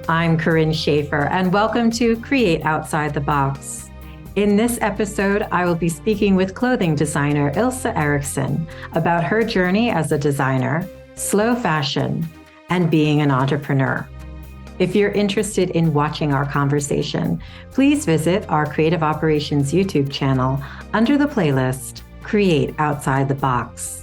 I'm Corinne Schaefer, and welcome to Create Outside the Box. In this episode, I will be speaking with clothing designer Ilse Eriksson about her journey as a designer, slow fashion, and being an entrepreneur. If you're interested in watching our conversation, please visit our Creative Operations YouTube channel under the playlist Create Outside the Box.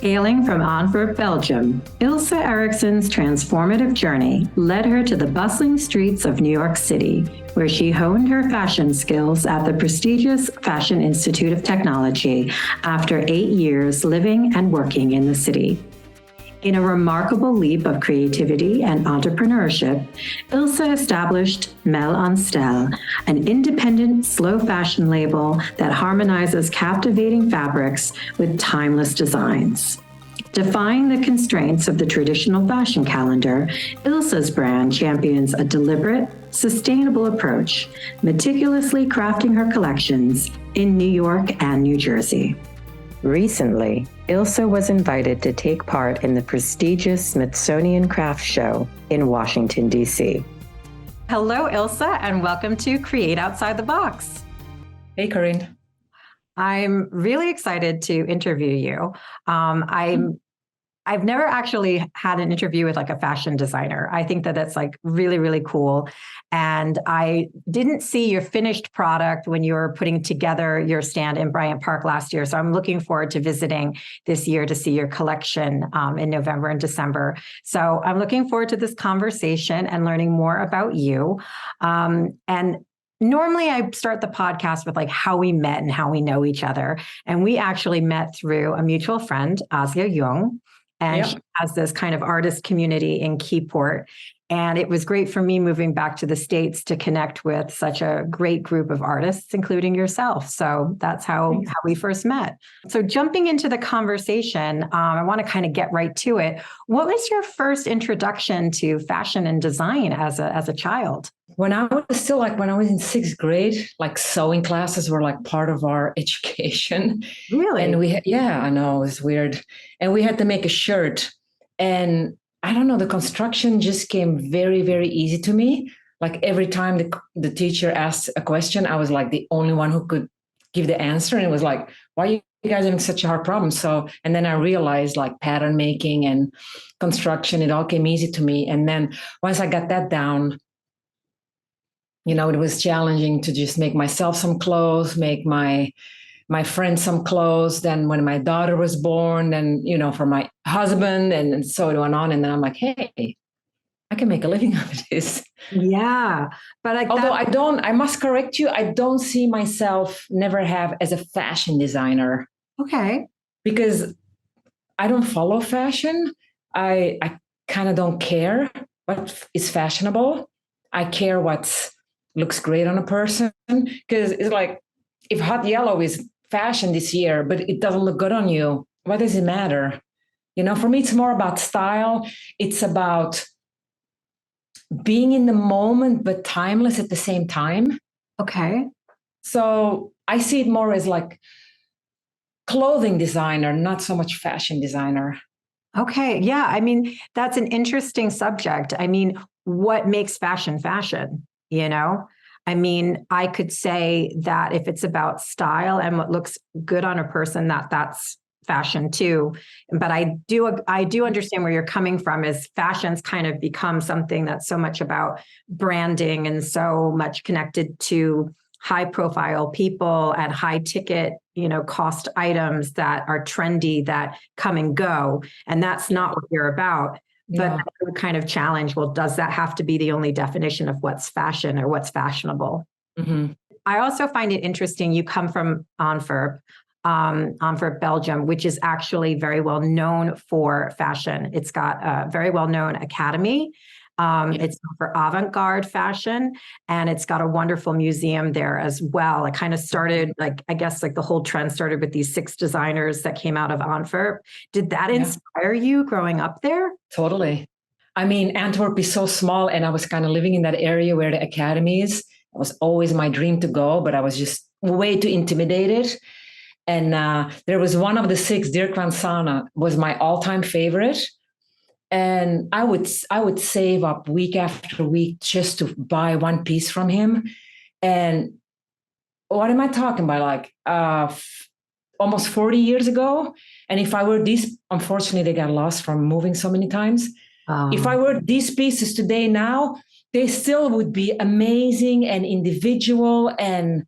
Hailing from Antwerp, Belgium, Ilse Eriksson's transformative journey led her to the bustling streets of New York City, where she honed her fashion skills at the prestigious Fashion Institute of Technology after 8 years living and working in the city. In a remarkable leap of creativity and entrepreneurship, Ilse established Mel on Stel, an independent slow fashion label that harmonizes captivating fabrics with timeless designs. Defying the constraints of the traditional fashion calendar, Ilse's brand champions a deliberate, sustainable approach, meticulously crafting her collections in New York and New Jersey. Recently, Ilse was invited to take part in the prestigious Smithsonian Crafts Show in Washington, D.C. Hello, Ilse, and welcome to Create Outside the Box. Hey, Corinne. I'm really excited to interview you. I've never actually had an interview with like a fashion designer. I think that that's like really, really cool. And I didn't see your finished product when you were putting together your stand in Bryant Park last year. So I'm looking forward to visiting this year to see your collection in November and December. So I'm looking forward to this conversation and learning more about you. And normally I start the podcast with like how we met and how we know each other. And we actually met through a mutual friend, Asya Jung. And she has this kind of artist community in Keyport. And it was great for me moving back to the States to connect with such a great group of artists, including yourself. So that's how we first met. So jumping into the conversation, I want to kind of get right to it. What was your first introduction to fashion and design as a child? When I was in sixth grade, like sewing classes were like part of our education. Really? And I know, it's weird. And we had to make a shirt. And I don't know, the construction just came very, very easy to me. Like every time the teacher asked a question, I was like the only one who could give the answer. And it was like, why are you guys having such a hard problem? So, and then I realized like pattern making and construction, it all came easy to me. And then once I got that down, it was challenging to just make myself some clothes, make my friends some clothes. Then when my daughter was born, then, for my husband, and so it went on. And then I'm like, hey, I can make a living out of this. Yeah. But I must correct you. I don't see myself never have as a fashion designer. Okay. Because I don't follow fashion. I kind of don't care what is fashionable. I care what looks great on a person, because it's like, if hot yellow is fashion this year, but it doesn't look good on you, what does it matter? For me, it's more about style. It's about being in the moment, but timeless at the same time. Okay. So I see it more as like clothing designer, not so much fashion designer. Okay. Yeah. I mean, that's an interesting subject. I mean, what makes fashion fashion? I mean, I could say that if it's about style and what looks good on a person, that's fashion too. But I do understand where you're coming from, is fashion's kind of become something that's so much about branding and so much connected to high profile people and high ticket, cost items that are trendy, that come and go. And that's not what you're about. But I would kind of challenge, well, does that have to be the only definition of what's fashion or what's fashionable? Mm-hmm. I also find it interesting. You come from Antwerp, Belgium, which is actually very well known for fashion. It's got a very well known academy. It's for avant-garde fashion, and it's got a wonderful museum there as well. It kind of started, the whole trend started with these 6 designers that came out of Antwerp. Did that inspire you growing up there? Totally. I mean, Antwerp is so small, and I was kind of living in that area where the academy is. It was always my dream to go, but I was just way too intimidated. And there was one of the 6, Dirk van Sana, was my all-time favorite. And I would save up week after week just to buy one piece from him. And what am I talking about? Like almost 40 years ago. And if I were these, unfortunately, they got lost from moving so many times. If I were these pieces today now, they still would be amazing and individual. And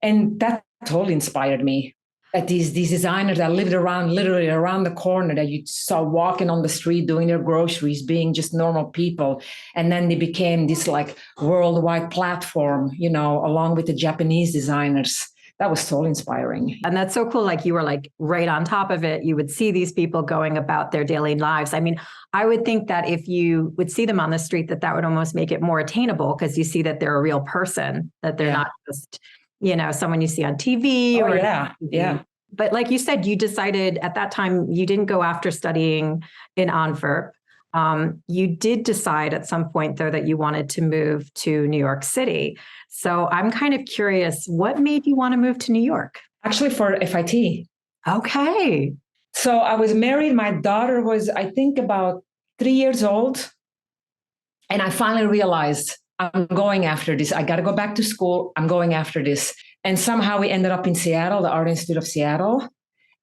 that totally inspired me. That these designers that lived around, literally around the corner, that you saw walking on the street, doing their groceries, being just normal people. And then they became this like worldwide platform, along with the Japanese designers. That was so inspiring. And that's so cool. Like you were like right on top of it. You would see these people going about their daily lives. I mean, I would think that if you would see them on the street, that would almost make it more attainable, because you see that they're a real person, that they're not just, someone you see on TV. Oh, yeah. But like you said, you decided at that time, you didn't go after studying in Antwerp. You did decide at some point, though, that you wanted to move to New York City. So I'm kind of curious, what made you want to move to New York? Actually, for FIT. Okay. So I was married. My daughter was, I think, about 3 years old. And I finally realized I'm going after this. I got to go back to school. I'm going after this. And somehow we ended up in Seattle, the Art Institute of Seattle.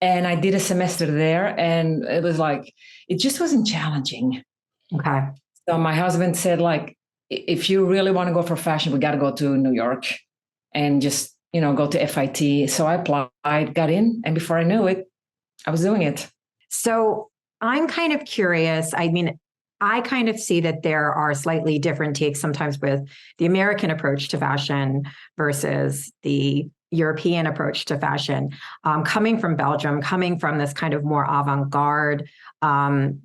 And I did a semester there. And it was like, it just wasn't challenging. Okay. So my husband said, like, if you really want to go for fashion, we got to go to New York and just, go to FIT. So I applied, got in. And before I knew it, I was doing it. So I'm kind of curious. I mean, I kind of see that there are slightly different takes sometimes with the American approach to fashion versus the European approach to fashion. Coming from Belgium, coming from this kind of more avant-garde,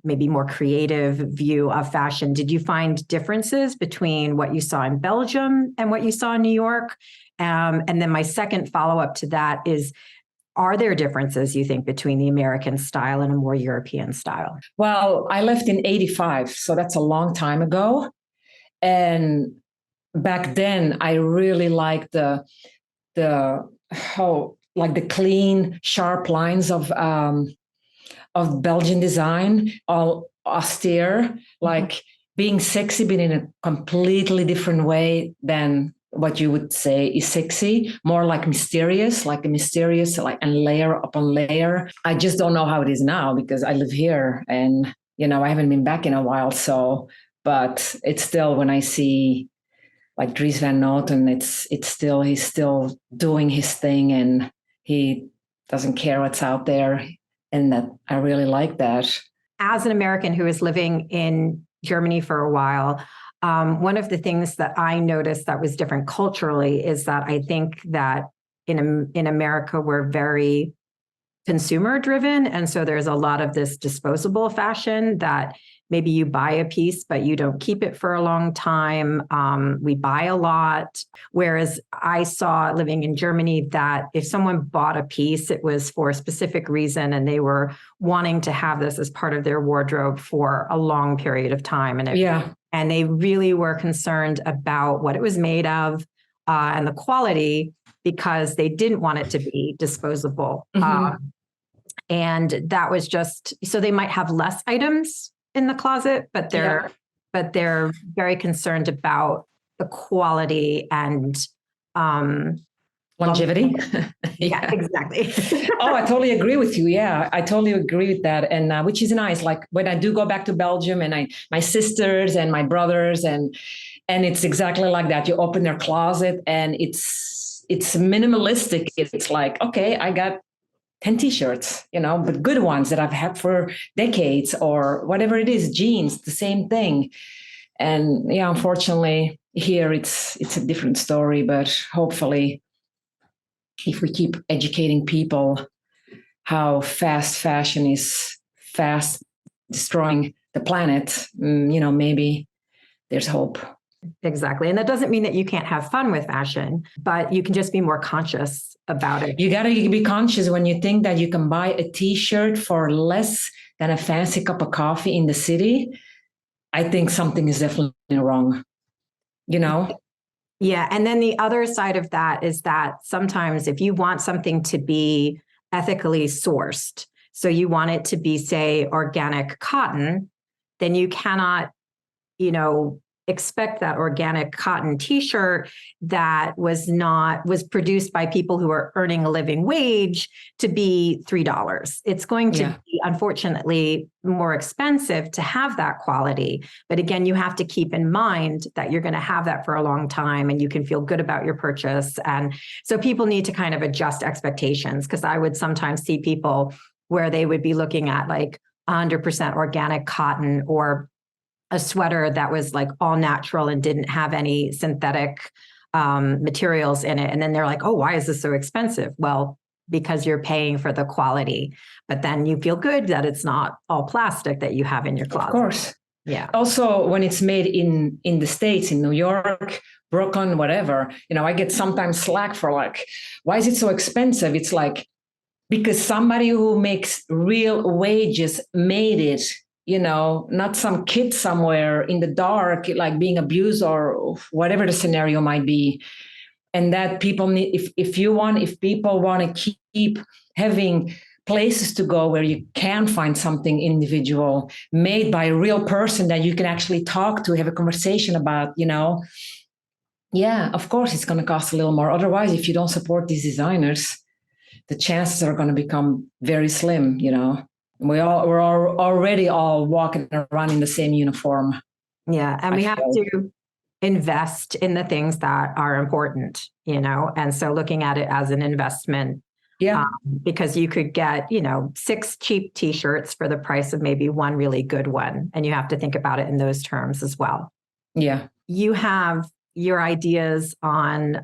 maybe more creative view of fashion, did you find differences between what you saw in Belgium and what you saw in New York? And then my second follow-up to that is, are there differences, you think, between the American style and a more European style? Well, I left in 85, so that's a long time ago. And back then, I really liked the clean, sharp lines of Belgian design, all austere, like being sexy, but in a completely different way than what you would say is sexy, more like mysterious, and layer upon layer. I just don't know how it is now because I live here and, I haven't been back in a while. So, but it's still, when I see like Dries Van Noten, he's still doing his thing and he doesn't care what's out there. And that I really like that. As an American who is living in Germany for a while, one of the things that I noticed that was different culturally is that I think that in America, we're very consumer driven. And so there's a lot of this disposable fashion that maybe you buy a piece, but you don't keep it for a long time. We buy a lot. Whereas I saw living in Germany that if someone bought a piece, it was for a specific reason and they were wanting to have this as part of their wardrobe for a long period of time. And they really were concerned about what it was made of and the quality, because they didn't want it to be disposable. And that was just, so they might have less items in the closet, but they're very concerned about the quality and longevity. Yeah, exactly. Oh, I totally agree with you. Yeah, I totally agree with that. And which is nice. Like when I do go back to Belgium and my sisters and my brothers and it's exactly like that. You open their closet and it's minimalistic. It's like, okay, I got 10 t-shirts, but good ones that I've had for decades or whatever it is, jeans, the same thing. And yeah, unfortunately here it's a different story, but hopefully if we keep educating people how fast fashion is fast destroying the planet, maybe there's hope. Exactly. And that doesn't mean that you can't have fun with fashion, but you can just be more conscious about it. You got to be conscious when you think that you can buy a t-shirt for less than a fancy cup of coffee in the city. I think something is definitely wrong, Yeah. And then the other side of that is that sometimes if you want something to be ethically sourced, so you want it to be, say, organic cotton, then you cannot, expect that organic cotton t-shirt that was produced by people who are earning a living wage to be $3. It's going to be, unfortunately, more expensive to have that quality. But again, you have to keep in mind that you're going to have that for a long time and you can feel good about your purchase. And so people need to kind of adjust expectations, because I would sometimes see people where they would be looking at like 100% organic cotton, or a sweater that was like all natural and didn't have any synthetic materials in it. And then they're like, oh, why is this so expensive? Well, because you're paying for the quality, but then you feel good that it's not all plastic that you have in your closet. Of course. Yeah. Also, when it's made in the States, in New York, Brooklyn, whatever, I get sometimes slack for like, why is it so expensive? It's like, because somebody who makes real wages made it, not some kid somewhere in the dark, like being abused or whatever the scenario might be. And that people need, if people want to keep having places to go where you can find something individual made by a real person that you can actually talk to, have a conversation about, yeah, of course it's going to cost a little more. Otherwise, if you don't support these designers, the chances are going to become very slim, we're already all walking around in the same uniform. Yeah. And we have to invest in the things that are important, and so looking at it as an investment. Yeah. Because you could get, 6 cheap t-shirts for the price of maybe one really good one. And you have to think about it in those terms as well. Yeah. You have your ideas on,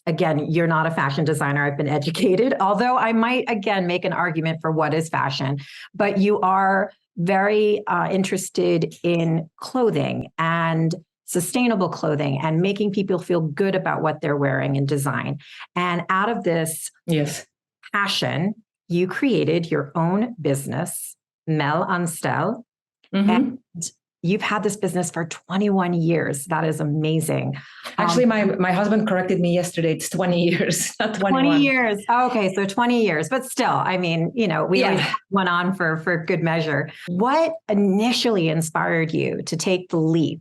again, you're not a fashion designer. I've been educated, although I might, again, make an argument for what is fashion, but you are very interested in clothing and sustainable clothing and making people feel good about what they're wearing in design. And out of this passion, you created your own business, Mel and Stel. Mm-hmm. And you've had this business for 21 years. That is amazing. Actually, my husband corrected me yesterday. It's 20 years, not 21. 20 years. Oh, okay, so 20 years. But still, I mean, we always went on for good measure. What initially inspired you to take the leap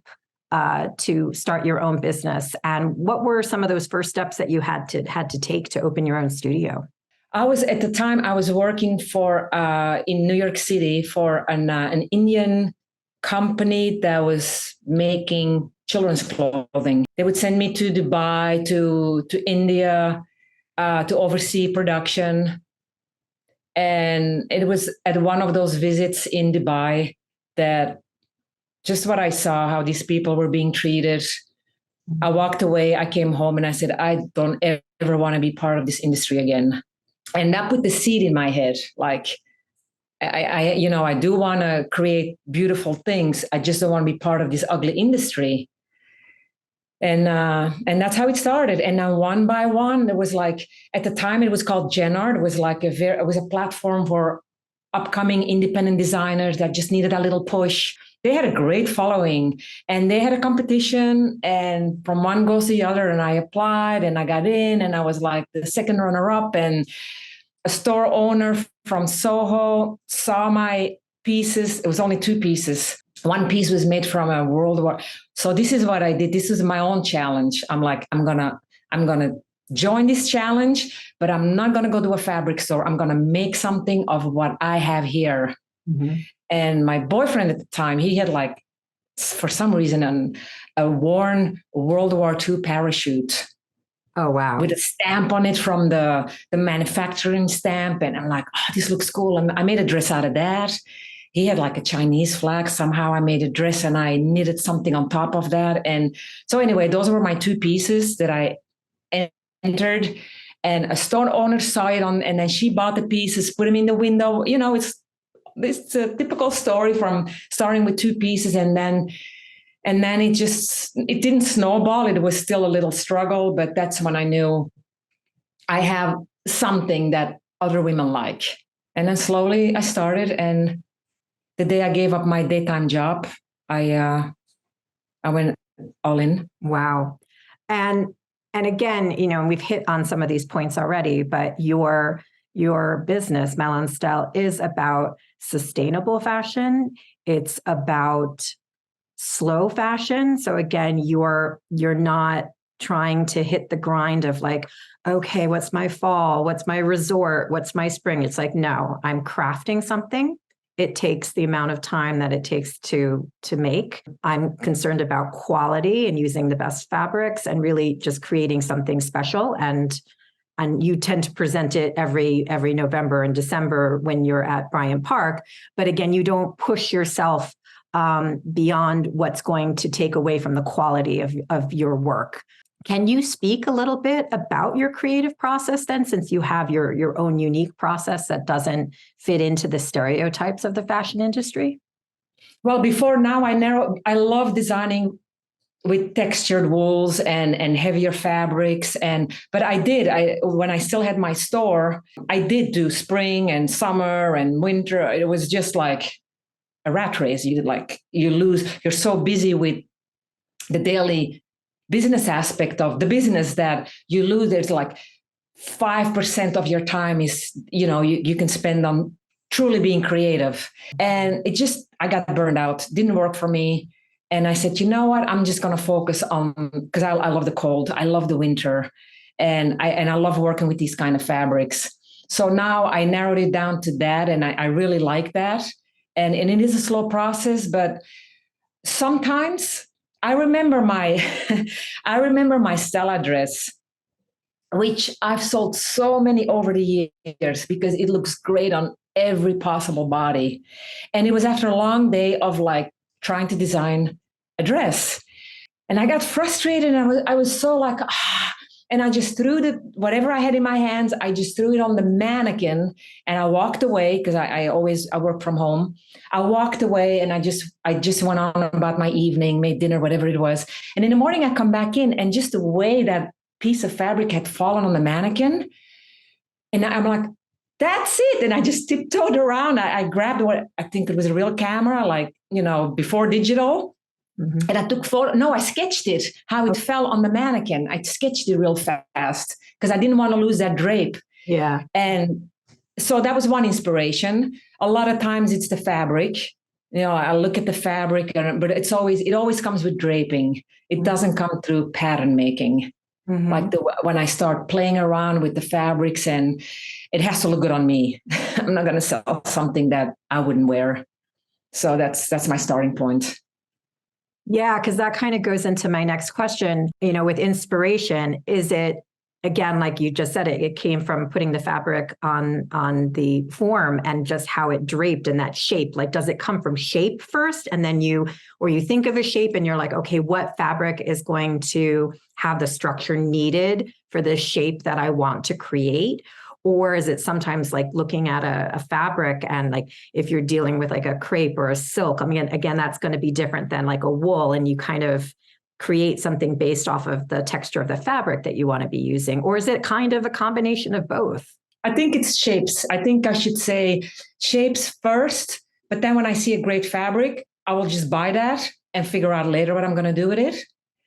to start your own business? And what were some of those first steps that you had to take to open your own studio? At the time I was working for in New York City for an Indian company that was making children's clothing. They would send me to Dubai, to India, to oversee production. And it was at one of those visits in Dubai that just what I saw, how these people were being treated. I walked away, I came home and I said, I don't ever want to be part of this industry again. And that put the seed in my head. Like, I do want to create beautiful things. I just don't want to be part of this ugly industry. And that's how it started. And then one by one, it was like, at the time it was called GenArt. It was like it was a platform for upcoming independent designers that just needed a little push. They had a great following and they had a competition, and from one goes to the other, and I applied and I got in, and I was like the second runner up, and a store owner from Soho saw my pieces. It was only 2 pieces. One piece was made from a World War. So this is what I did. This is my own challenge. I'm like, I'm gonna join this challenge, but I'm not gonna go to a fabric store. I'm gonna make something of what I have here. Mm-hmm. And my boyfriend at the time, he had like, for some reason, a worn World War II parachute. Oh, wow. With a stamp on it from the manufacturing stamp. And I'm like, oh, this looks cool. And I made a dress out of that. He had like a Chinese flag. Somehow I made a dress and I knitted something on top of that. And so anyway, those were my 2 pieces that I entered. And a store owner saw it and then she bought the pieces, put them in the window. It's a typical story from starting with 2 pieces and then it didn't snowball. It was still a little struggle, but that's when I knew I have something that other women like. And then slowly I started, and the day I gave up my daytime job, I went all in. Wow. And again, we've hit on some of these points already, but your business, Mel and Stel, is about sustainable fashion. It's about slow fashion. So again, you're not trying to hit the grind of like, okay, what's my fall? What's my resort? What's my spring? It's like, no, I'm crafting something. It takes the amount of time that it takes to make. I'm concerned about quality and using the best fabrics and really just creating something special. And you tend to present it every November and December when you're at Bryant Park. But again, you don't push yourself beyond what's going to take away from the quality of your work. Can you speak a little bit about your creative process then, since you have your own unique process that doesn't fit into the stereotypes of the fashion industry? Well, before now, I love designing with textured wools and heavier fabrics. But when I still had my store, I did do spring and summer and winter. It was just like a rat race. You're so busy with the daily business aspect of the business that you lose. There's like 5% of your time is, you can spend on truly being creative. And I got burned out, didn't work for me. And I said, you know what, I'm just going to focus on, because I love the cold. I love the winter. And I love working with these kind of fabrics. So now I narrowed it down to that. And I really like that. And it is a slow process, but sometimes I remember my Stella dress, which I've sold so many over the years because it looks great on every possible body. And it was after a long day of like trying to design a dress. And I got frustrated and I was so like, and I just threw whatever I had in my hands, I just threw it on the mannequin and I walked away because I work from home. I walked away and I just went on about my evening, made dinner, whatever it was. And in the morning I come back in and just the way that piece of fabric had fallen on the mannequin. And I'm like, that's it. And I just tiptoed around. I grabbed what I think it was a real camera, before digital. Mm-hmm. And I took I sketched it, how it fell on the mannequin. I sketched it real fast because I didn't want to lose that drape. Yeah. And so that was one inspiration. A lot of times it's the fabric. I look at the fabric, but it always comes with draping. It doesn't come through pattern making. Mm-hmm. Like when I start playing around with the fabrics, and it has to look good on me. I'm not going to sell something that I wouldn't wear. So that's my starting point. Yeah, because that kind of goes into my next question. With inspiration, is it, again, like you just said, it came from putting the fabric on the form and just how it draped in that shape. Like, does it come from shape first, and then you think of a shape and you're like, okay, what fabric is going to have the structure needed for the shape that I want to create? Or is it sometimes like looking at a fabric and like if you're dealing with like a crepe or a silk, I mean, again, that's going to be different than like a wool, and you kind of create something based off of the texture of the fabric that you want to be using? Or is it kind of a combination of both? I think it's shapes. I think I should say shapes first, but then when I see a great fabric, I will just buy that and figure out later what I'm going to do with it.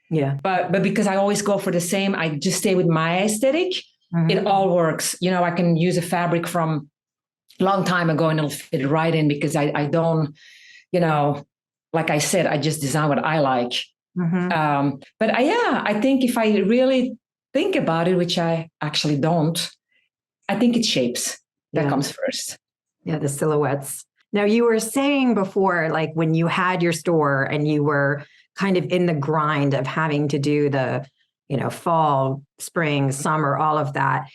Yeah. But because I always go for the same, I just stay with my aesthetic. Mm-hmm. It all works. I can use a fabric from a long time ago and it'll fit right in because I don't, like I said, I just design what I like. Mm-hmm. But I think if I really think about it, which I actually don't, I think it's shapes that comes first. Yeah, the silhouettes. Now, you were saying before, like when you had your store and you were kind of in the grind of having to do the fall, spring, summer, all of that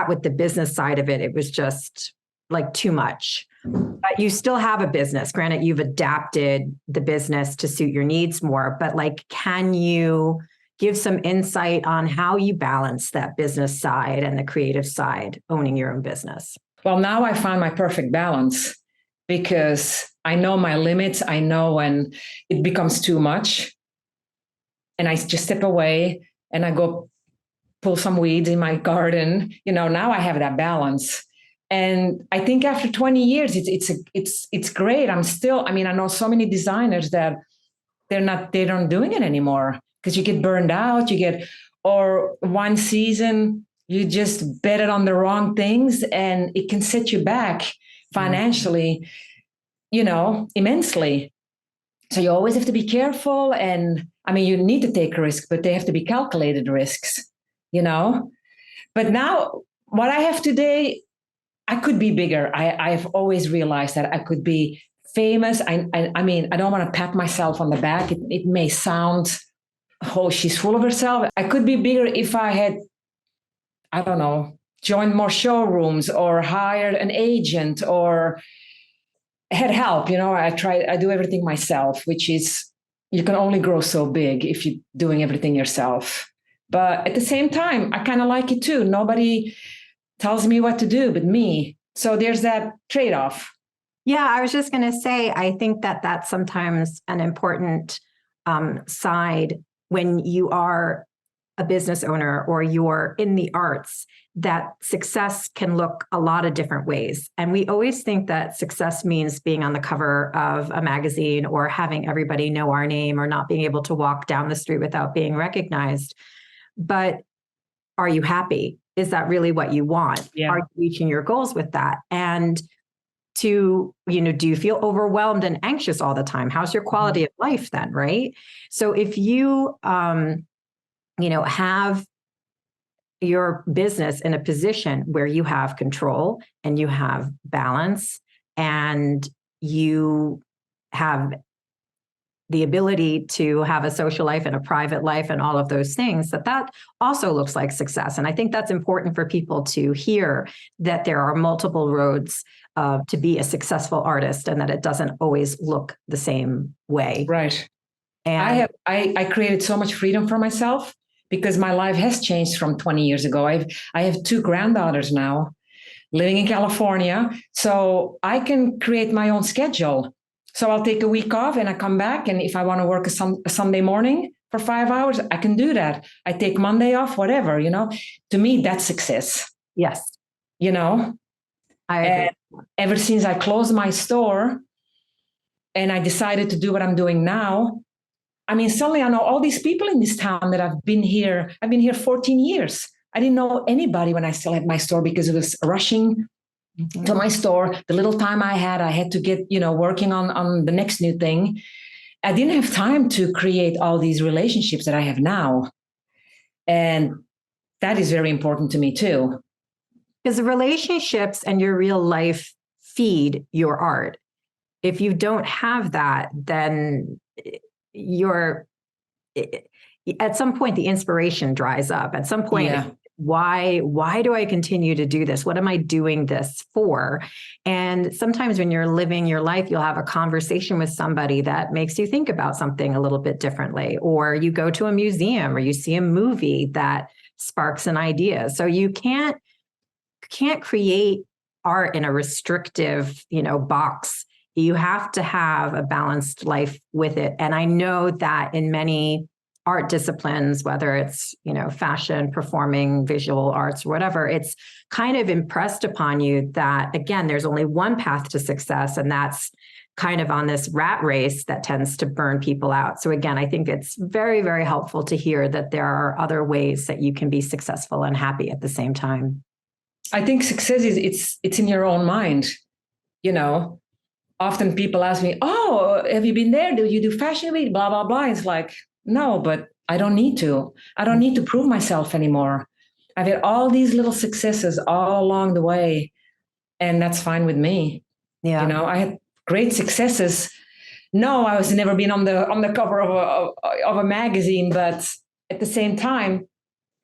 with the business side of it, it was just like too much. But you still have a business. Granted, you've adapted the business to suit your needs more, but like, can you give some insight on how you balance that business side and the creative side, owning your own business? Well, now I found my perfect balance because I know my limits. I know when it becomes too much and I just step away and I go pull some weeds in my garden. Now I have that balance. And I think after 20 years, it's great. I know so many designers that they're not doing it anymore because you get burned out, or one season, you just bet it on the wrong things and it can set you back financially. immensely. So you always have to be careful. And I mean, you need to take risks, but they have to be calculated risks, you know? But now what I have today, I could be bigger. I've always realized that I could be famous. I mean, I don't want to pat myself on the back. It may sound, oh, she's full of herself. I could be bigger if I had, I don't know, joined more showrooms or hired an agent or had help. I do everything myself, which is, you can only grow so big if you're doing everything yourself. But at the same time, I kind of like it too. Nobody tells me what to do but me. So there's that trade-off. Yeah, I was just going to say, I think that that's sometimes an important side when you are a business owner or you're in the arts, that success can look a lot of different ways. And we always think that success means being on the cover of a magazine or having everybody know our name or not being able to walk down the street without being recognized. But are you happy? Is that really what you want? Yeah. Are you reaching your goals with that? And do you feel overwhelmed and anxious all the time? How's your quality of life then, right? So if you, have your business in a position where you have control and you have balance and you have the ability to have a social life and a private life and all of those things, that also looks like success. And I think that's important for people to hear, that there are multiple roads to be a successful artist and that it doesn't always look the same way. Right. And I created so much freedom for myself because my life has changed from 20 years ago. I have 2 granddaughters now living in California. So I can create my own schedule. So I'll take a week off and I come back. And if I want to work a Sunday morning for 5 hours, I can do that. I take Monday off, whatever, To me, that's success. Yes. I agree. Ever since I closed my store and I decided to do what I'm doing now, I mean, suddenly I know all these people in this town that I've been here 14 years. I didn't know anybody when I still had my store because it was rushing to my store. The little time I had to get, working on the next new thing. I didn't have time to create all these relationships that I have now. And that is very important to me too. Because the relationships and your real life feed your art. If you don't have that, then at some point the inspiration dries up. At some point, yeah. Why do I continue to do this? What am I doing this for? And sometimes when you're living your life, you'll have a conversation with somebody that makes you think about something a little bit differently, or you go to a museum or you see a movie that sparks an idea. So you can't create art in a restrictive, box. You have to have a balanced life with it. And I know that in many art disciplines, whether it's, fashion, performing, visual arts, whatever, it's kind of impressed upon you that, again, there's only one path to success. And that's kind of on this rat race that tends to burn people out. So again, I think it's very, very helpful to hear that there are other ways that you can be successful and happy at the same time. I think success is it's in your own mind. Often people ask me, "Oh, have you been there? Do you do fashion week? Blah blah blah." It's like, no, but I don't need to. I don't need to prove myself anymore. I've had all these little successes all along the way, and that's fine with me. Yeah, I had great successes. No, I was never been on the cover of a magazine, but at the same time,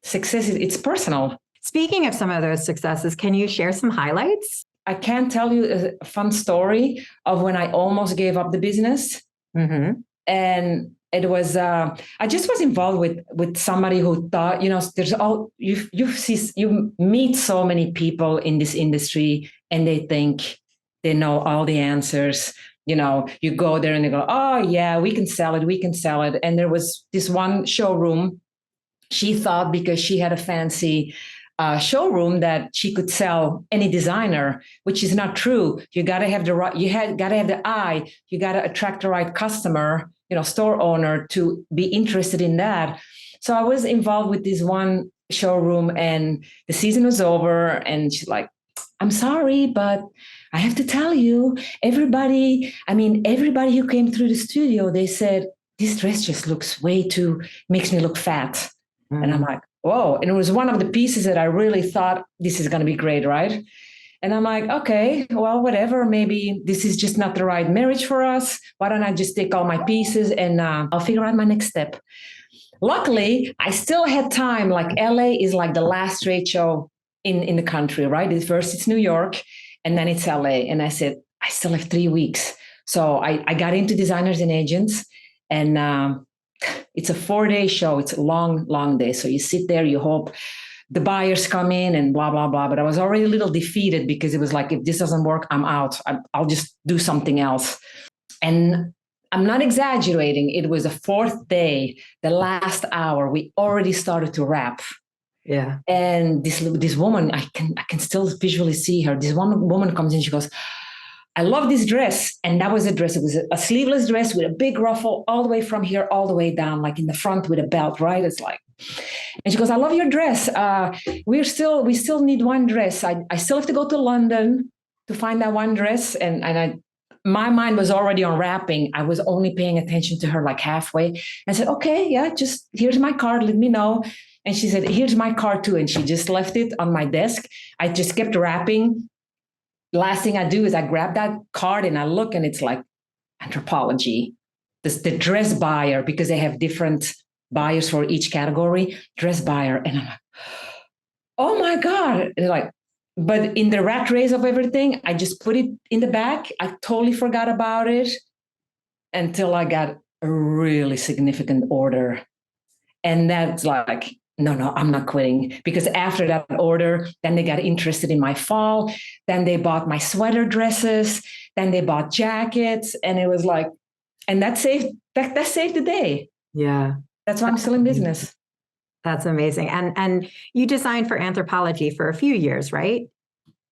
success it's personal. Speaking of some of those successes, can you share some highlights? I can't tell you a fun story of when I almost gave up the business. Mm-hmm. And it was, I just was involved with somebody who thought, there's you meet so many people in this industry and they think they know all the answers. You go there and they go, "Oh yeah, we can sell it. And there was this one showroom. She thought because she had a fancy showroom that she could sell any designer, which is not true. You got to have the right, got to have the eye. You got to attract the right customer, store owner to be interested in that. So I was involved with this one showroom and the season was over and she's like, "I'm sorry, but I have to tell you, everybody who came through the studio, they said, this dress just looks makes me look fat. And I'm like, whoa. And it was one of the pieces that I really thought, this is going to be great, right? And I'm like, okay, well, whatever. Maybe this is just not the right marriage for us. Why don't I just take all my pieces and I'll figure out my next step. Luckily, I still had time. Like LA is like the last trade show in the country, right? First it's New York and then it's LA. And I said, I still have 3 weeks. So I got into designers and agents, and it's a 4-day show. It's a long, long day. So you sit there, you hope the buyers come in and blah, blah, blah. But I was already a little defeated because it was like, if this doesn't work, I'm out. I'll just do something else. And I'm not exaggerating. It was the 4th day, the last hour, we already started to wrap. Yeah. And this woman, I can still visually see her. This one woman comes in, she goes, I love this dress. And that was the dress. It was a sleeveless dress with a big ruffle all the way from here, all the way down, like in the front with a belt, right? It's like, and she goes, I love your dress. We still need one dress. I still have to go to London to find that one dress. And my mind was already on wrapping. I was only paying attention to her like halfway. I said, okay, yeah, just here's my card. Let me know. And she said, here's my card too. And she just left it on my desk. I just kept wrapping. The last thing I do is I grab that card and I look, and it's like anthropology. The dress buyer, because they have different buyers for each category, dress buyer. And I'm like, oh my God. And like, but in the rat race of everything, I just put it in the back. I totally forgot about it until I got a really significant order. And that's like, no, I'm not quitting. Because after that order, then they got interested in my fall. Then they bought my sweater dresses. Then they bought jackets. And it was like, and that saved the day. Yeah. That's why I'm still in business. That's amazing. And you designed for Anthropology for a few years, right?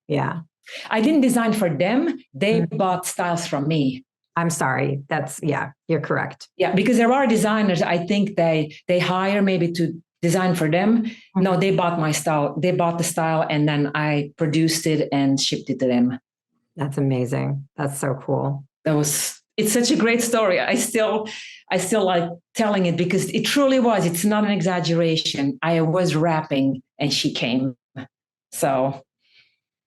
Yeah. I didn't design for them. They bought styles from me. I'm sorry. You're correct. Yeah, because there are designers, I think they hire maybe to design for them. No, they bought my style. They bought the style, and then I produced it and shipped it to them. That's amazing. That's so cool. It's such a great story. I still like telling it because it truly was. It's not an exaggeration. I was rapping and she came. So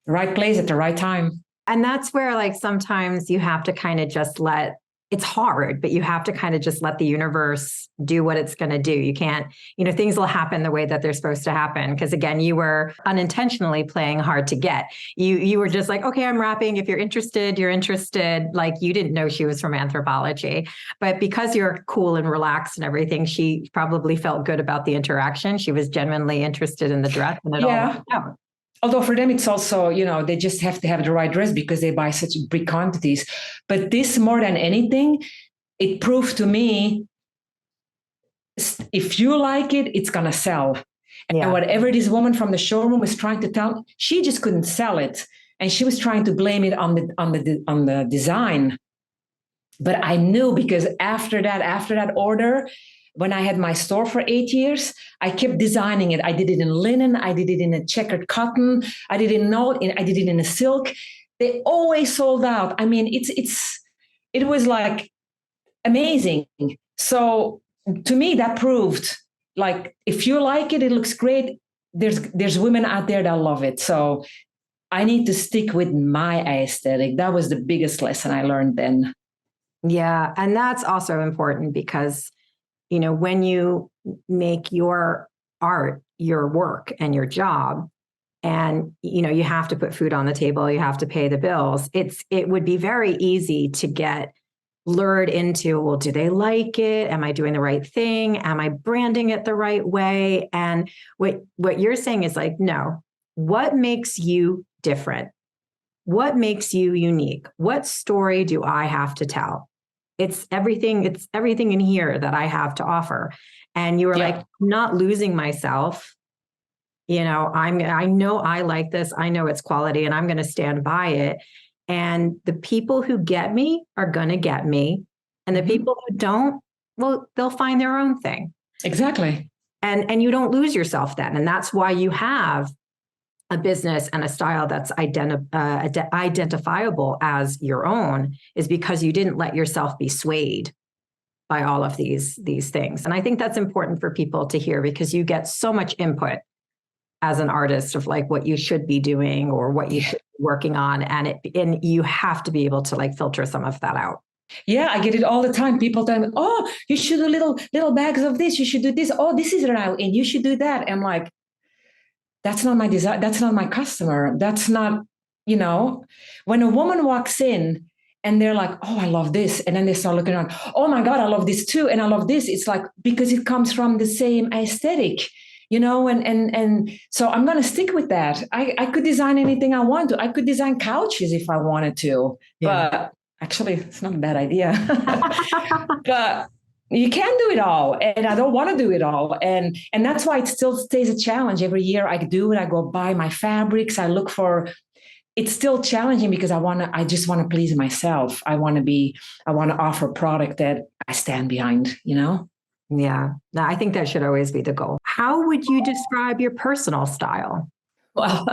right place at the right time. And that's where like sometimes you have to kind of just it's hard, but you have to kind of just let the universe do what it's going to do. You can't, things will happen the way that they're supposed to happen. Because again, you were unintentionally playing hard to get. You were just like, okay, I'm rapping. If you're interested, you're interested. Like you didn't know she was from Anthropology, but because you're cool and relaxed and everything, she probably felt good about the interaction. She was genuinely interested in the dress, and it all worked out. Although for them, it's also, they just have to have the right dress because they buy such big quantities. But this, more than anything, it proved to me, if you like it, it's going to sell. And whatever this woman from the showroom was trying to tell, she just couldn't sell it. And she was trying to blame it on the design. But I knew, because after that order, when I had my store for 8 years, I kept designing it. I did it in linen. I did it in a checkered cotton. I did it in a silk. They always sold out. I mean, it was like amazing. So to me, that proved, like, if you like it, it looks great. There's women out there that love it. So I need to stick with my aesthetic. That was the biggest lesson I learned then. Yeah. And that's also important because when you make your art, your work and your job, and, you have to put food on the table, you have to pay the bills. It would be very easy to get lured into, well, do they like it? Am I doing the right thing? Am I branding it the right way? And what you're saying is like, no, what makes you different? What makes you unique? What story do I have to tell? It's everything in here that I have to offer. And you were like, I'm not losing myself. I know I like this. I know it's quality and I'm going to stand by it. And the people who get me are going to get me. And the people who don't, well, they'll find their own thing. Exactly. And you don't lose yourself then. And that's why you have a business and a style that's identifiable as your own is because you didn't let yourself be swayed by all of these things. And I think that's important for people to hear, because you get so much input as an artist of like what you should be doing or what you should be working on. And you have to be able to like filter some of that out. Yeah, I get it all the time. People tell me, oh, you should do little bags of this. You should do this. Oh, this is now, and you should do that. I'm like, that's not my design. That's not my customer. That's not, when a woman walks in and they're like, oh, I love this. And then they start looking around, oh my God, I love this too. And I love this. It's like, because it comes from the same aesthetic, and so I'm going to stick with that. I could design anything I want to. I could design couches if I wanted to, but actually it's not a bad idea. But you can't do it all, and I don't want to do it all, and that's why it still stays a challenge. Every year I do it. I go buy my fabrics. I look for. It's still challenging because I just want to please myself. I want to offer a product that I stand behind. Yeah, no, I think that should always be the goal. How would you describe your personal style? Well,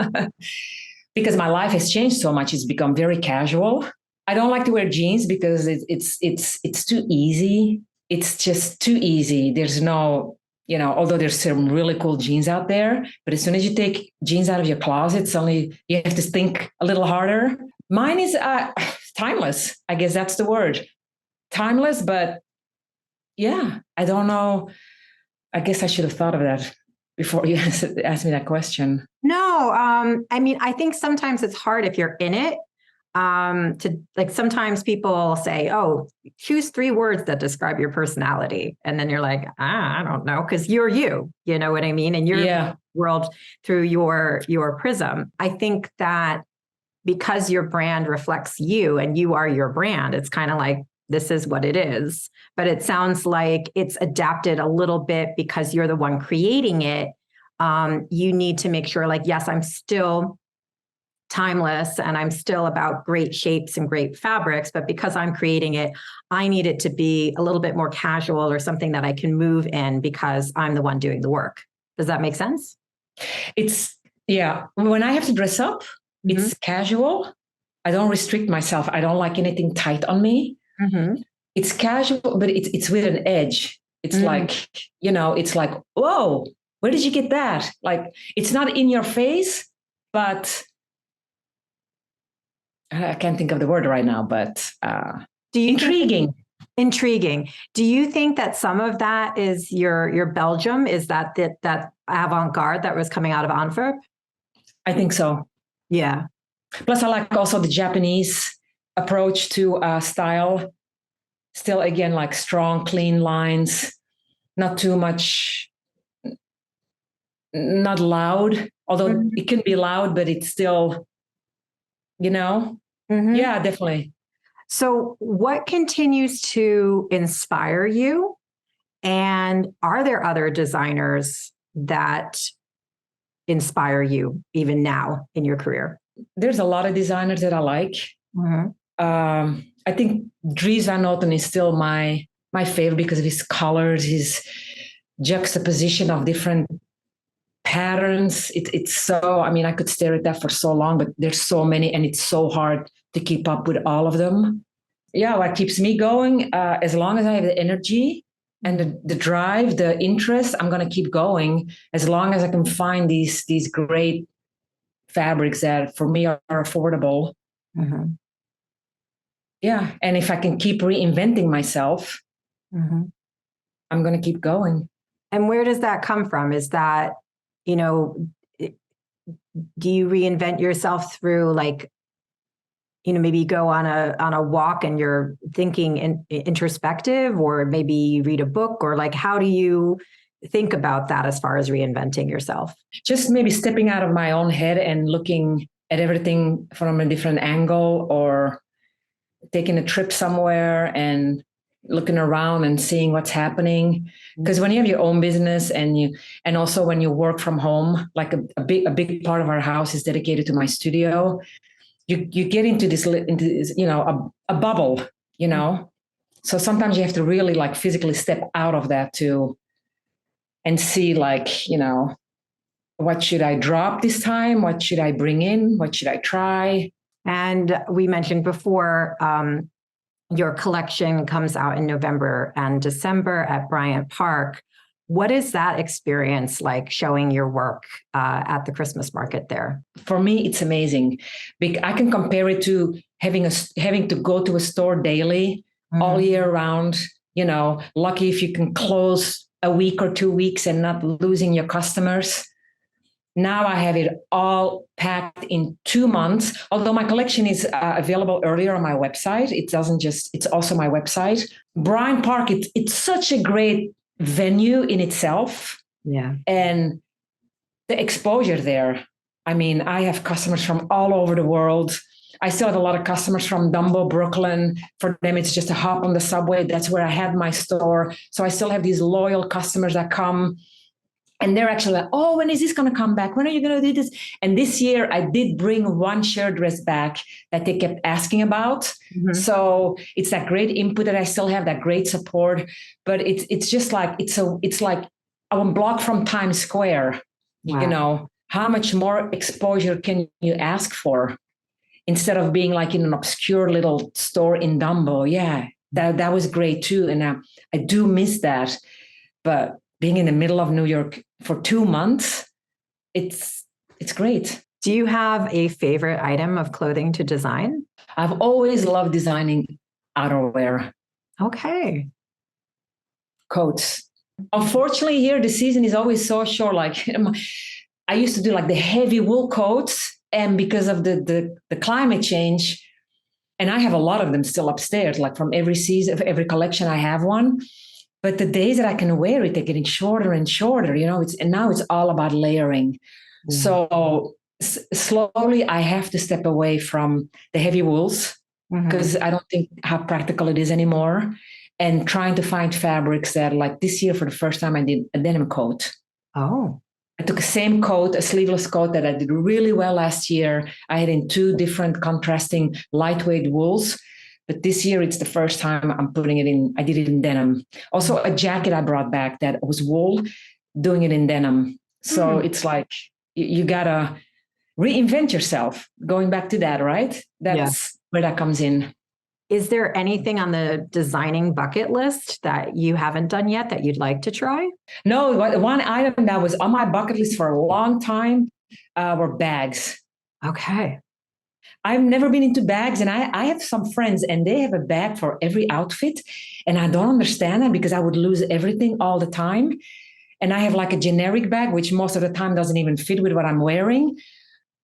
because my life has changed so much, it's become very casual. I don't like to wear jeans because it's too easy. It's just too easy. There's no, although there's some really cool jeans out there, but as soon as you take jeans out of your closet, suddenly you have to think a little harder. Mine is timeless. I guess that's the word. Timeless, but yeah, I don't know. I guess I should have thought of that before you asked me that question. No, I mean, I think sometimes it's hard if you're in it. To like, sometimes people say, oh, choose 3 words that describe your personality. And then you're like, I don't know, because you're you know what I mean? And you're in the world through your prism. I think that because your brand reflects you and you are your brand, it's kind of like, this is what it is. But it sounds like it's adapted a little bit because you're the one creating it. You need to make sure, like, yes, I'm still timeless and I'm still about great shapes and great fabrics, but because I'm creating it, I need it to be a little bit more casual or something that I can move in because I'm the one doing the work. Does that make sense? When I have to dress up, it's casual. I don't restrict myself. I don't like anything tight on me. It's casual, but it's with an edge. It's like, it's like, whoa, where did you get that? Like, it's not in your face, but I can't think of the word right now, but intriguing. Intriguing. Do you think that some of that is your Belgium? Is that avant-garde that was coming out of Antwerp? I think so. Yeah. Plus, I like also the Japanese approach to style. Still, again, like strong, clean lines, not too much, not loud, although it can be loud, but it's still, yeah, definitely. So what continues to inspire you? And are there other designers that inspire you even now in your career? There's a lot of designers that I like. I think Dries Van Noten is still my favorite because of his colors, his juxtaposition of different patterns. It's so, I mean, I could stare at that for so long, but there's so many and it's so hard to keep up with all of them. Yeah, what keeps me going, as long as I have the energy and the drive, the interest, I'm going to keep going as long as I can find these great fabrics that for me are affordable. Yeah. And if I can keep reinventing myself, I'm going to keep going. And where does that come from? Is that, do you reinvent yourself through like, maybe you go on a walk and you're thinking introspective, or maybe you read a book, or like, how do you think about that as far as reinventing yourself? Just maybe stepping out of my own head and looking at everything from a different angle, or taking a trip somewhere and looking around and seeing what's happening. Because when you have your own business and also when you work from home, like a big part of our house is dedicated to my studio, you get into this, a bubble, So sometimes you have to really like physically step out of that too and see like, what should I drop this time? What should I bring in? What should I try? And we mentioned before, your collection comes out in November and December at Bryant Park. What is that experience like, showing your work at the Christmas market there? For me, it's amazing. I can compare it to having to go to a store daily, all year round. Lucky if you can close a week or 2 weeks and not losing your customers. Now I have it all packed in 2 months, although my collection is available earlier on my website. It's also my website. Bryant Park, it's such a great venue in itself. Yeah. And the exposure there. I mean, I have customers from all over the world. I still have a lot of customers from Dumbo, Brooklyn. For them, it's just a hop on the subway. That's where I had my store. So I still have these loyal customers that come. And they're actually like, oh, when is this going to come back? When are you going to do this? And this year, I did bring one shirt dress back that they kept asking about. Mm-hmm. So it's that great input that I still have, that great support. But it's just like, it's like a block from Times Square. Wow. How much more exposure can you ask for? Instead of being like in an obscure little store in Dumbo. Yeah, that was great too. And I do miss that. But being in the middle of New York for 2 months, it's great. Do you have a favorite item of clothing to design? I've always loved designing outerwear. Okay. Coats. Unfortunately, here the season is always so short. Like I used to do like the heavy wool coats, and because of the climate change, and I have a lot of them still upstairs, like from every season, every collection I have one. But the days that I can wear it, they're getting shorter and shorter. And now it's all about layering. Mm. So slowly I have to step away from the heavy wools because I don't think how practical it is anymore. And trying to find fabrics that, like this year for the first time, I did a denim coat. Oh. I took the same coat, a sleeveless coat that I did really well last year. I had in 2 different contrasting lightweight wools. But this year, it's the first time I'm putting it in. I did it in denim. Also, a jacket I brought back that was wool, doing it in denim. So it's like you got to reinvent yourself. Going back to that, right? That's where that comes in. Is there anything on the designing bucket list that you haven't done yet that you'd like to try? No, one item that was on my bucket list for a long time were bags. Okay. I've never been into bags, and I have some friends and they have a bag for every outfit. And I don't understand that because I would lose everything all the time. And I have like a generic bag, which most of the time doesn't even fit with what I'm wearing.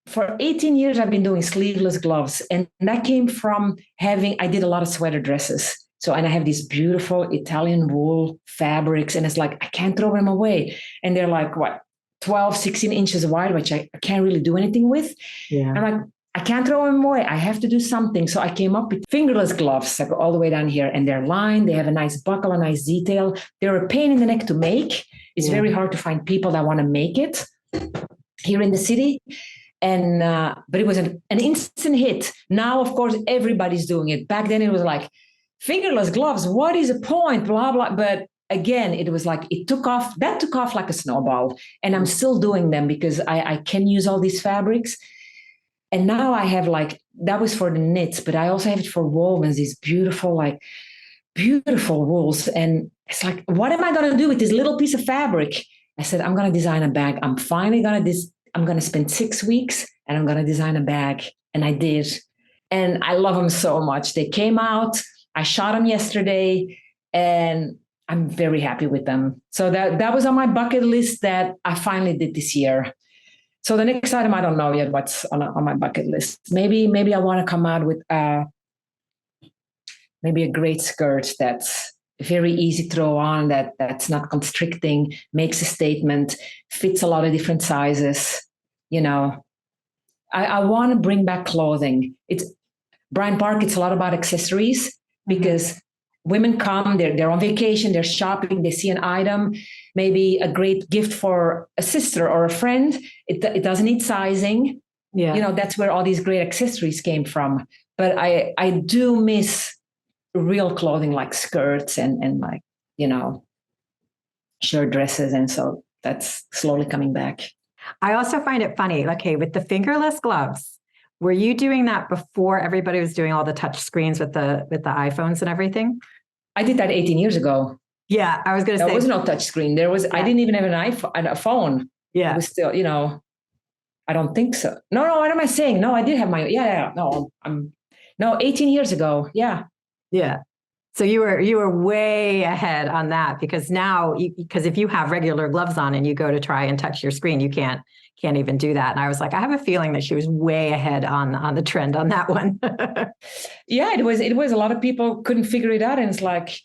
For 18 years, I've been doing sleeveless gloves. And that came from I did a lot of sweater dresses. And I have these beautiful Italian wool fabrics, and it's like, I can't throw them away. And they're like, 12, 16 inches wide, which I can't really do anything with. Yeah. I'm like, I can't throw them away. I have to do something. So I came up with fingerless gloves that go all the way down here, and they're lined. They have a nice buckle, a nice detail. They're a pain in the neck to make. It's very hard to find people that want to make it here in the city. And but it was an instant hit. Now, of course, everybody's doing it. Back then, it was like fingerless gloves. What is the point? Blah blah. But again, it was like it took off. That took off like a snowball. And I'm still doing them because I can use all these fabrics. And now I have that was for the knits, but I also have it for wovens, these beautiful wools. And it's like, what am I going to do with this little piece of fabric? I said, I'm going to design a bag. I'm finally going to spend 6 weeks and I'm going to design a bag. And I did. And I love them so much. They came out. I shot them yesterday and I'm very happy with them. So that was on my bucket list that I finally did this year. So the next item, I don't know yet what's on my bucket list. Maybe I want to come out with maybe a great skirt that's very easy to throw on, that's not constricting, makes a statement, fits a lot of different sizes. I want to bring back clothing. It's Bryant Park. It's a lot about accessories because women come, they're on vacation, they're shopping, they see an item, maybe a great gift for a sister or a friend. It doesn't need sizing. Yeah. That's where all these great accessories came from. But I do miss real clothing like skirts and shirt dresses. And so that's slowly coming back. I also find it funny, okay, with the fingerless gloves, were you doing that before everybody was doing all the touch screens with the iPhones and everything? I did that 18 years ago. Yeah, I was going to There say. was no touch screen. I didn't even have an iPhone, a phone. Yeah. It was still, I don't think so. No, what am I saying? No, I did have no, 18 years ago. Yeah. Yeah. So you were way ahead on that, because now, because if you have regular gloves on and you go to try and touch your screen, you can't even do that. And I was like, I have a feeling that she was way ahead on the trend on that one. Yeah, it was a lot of people couldn't figure it out. And it's like,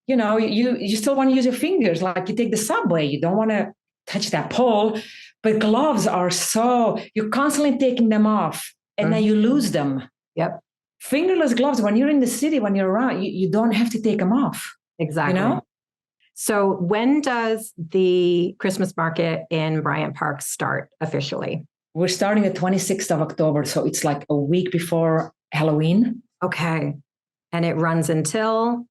you still want to use your fingers. Like you take the subway, you don't want to touch that pole, but gloves are you're constantly taking them off and then you lose them. Yep. Fingerless gloves, when you're in the city, when you're around, you don't have to take them off. Exactly. So when does the Christmas market in Bryant Park start officially? We're starting the 26th of October. So it's like a week before Halloween. Okay. And it runs until?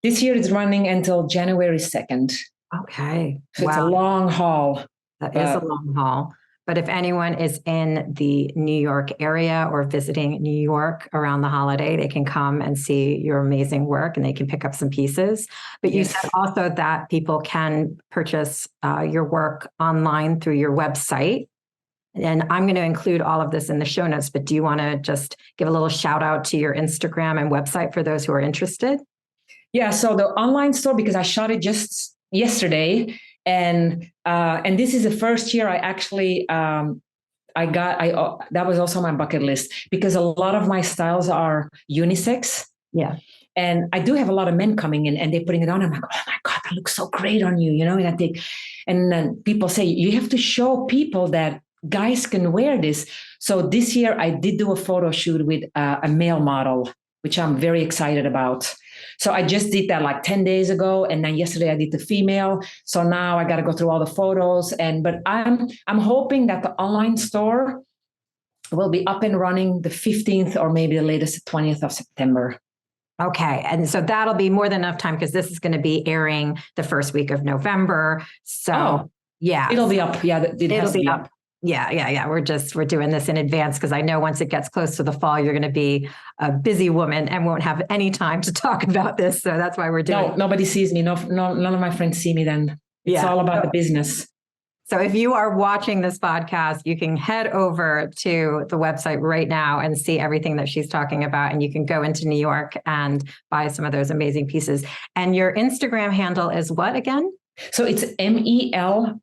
This year it's running until January 2nd. Okay. So It's a long haul. That is a long haul. But if anyone is in the New York area or visiting New York around the holiday, they can come and see your amazing work and they can pick up some pieces. But you said also that people can purchase your work online through your website. And I'm going to include all of this in the show notes, but do you want to just give a little shout out to your Instagram and website for those who are interested? Yeah, so the online store, because I shot it just yesterday, and this is the first year I actually that was also my bucket list, because a lot of my styles are unisex. Yeah. And I do have a lot of men coming in and they're putting it on. I'm like, oh my God, that looks so great on you, and then people say, you have to show people that guys can wear this. So this year I did do a photo shoot with a male model, which I'm very excited about. So I just did that like 10 days ago. And then yesterday I did the female. So now I got to go through all the photos. But I'm hoping that the online store will be up and running the 15th or maybe the latest 20th of September. Okay. And so that'll be more than enough time, because this is going to be airing the first week of November. So yeah. It'll be up. Yeah. It'll be up. Yeah. We're doing this in advance, because I know once it gets close to the fall, you're going to be a busy woman and won't have any time to talk about this. So that's why we're doing it. Nobody sees me. No, none of my friends see me then. It's all about the business. So if you are watching this podcast, you can head over to the website right now and see everything that she's talking about. And you can go into New York and buy some of those amazing pieces. And your Instagram handle is what again? So it's MEL_EN_STEL.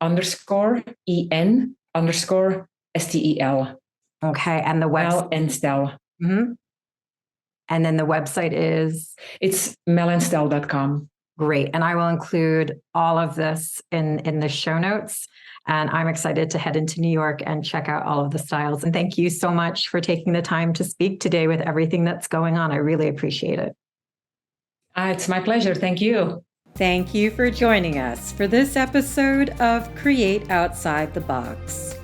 Okay. And the website? And Stel. Mm-hmm. And then the website is? It's melandstel.com. Great. And I will include all of this in the show notes. And I'm excited to head into New York and check out all of the styles. And thank you so much for taking the time to speak today with everything that's going on. I really appreciate it. It's my pleasure. Thank you. Thank you for joining us for this episode of Create Outside the Box.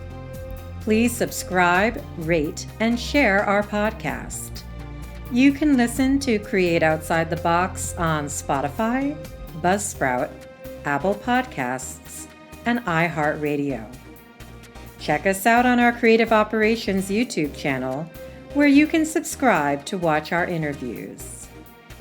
Please subscribe, rate, and share our podcast. You can listen to Create Outside the Box on Spotify, Buzzsprout, Apple Podcasts, and iHeartRadio. Check us out on our Creative Operations YouTube channel, where you can subscribe to watch our interviews.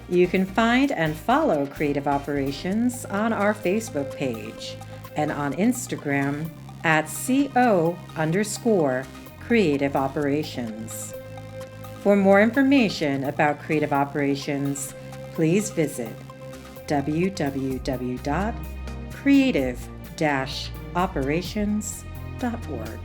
You can find and follow Creative Operations on our Facebook page and on Instagram at @CO_Creative Operations. For more information about Creative Operations, please visit www.creative-operations.org.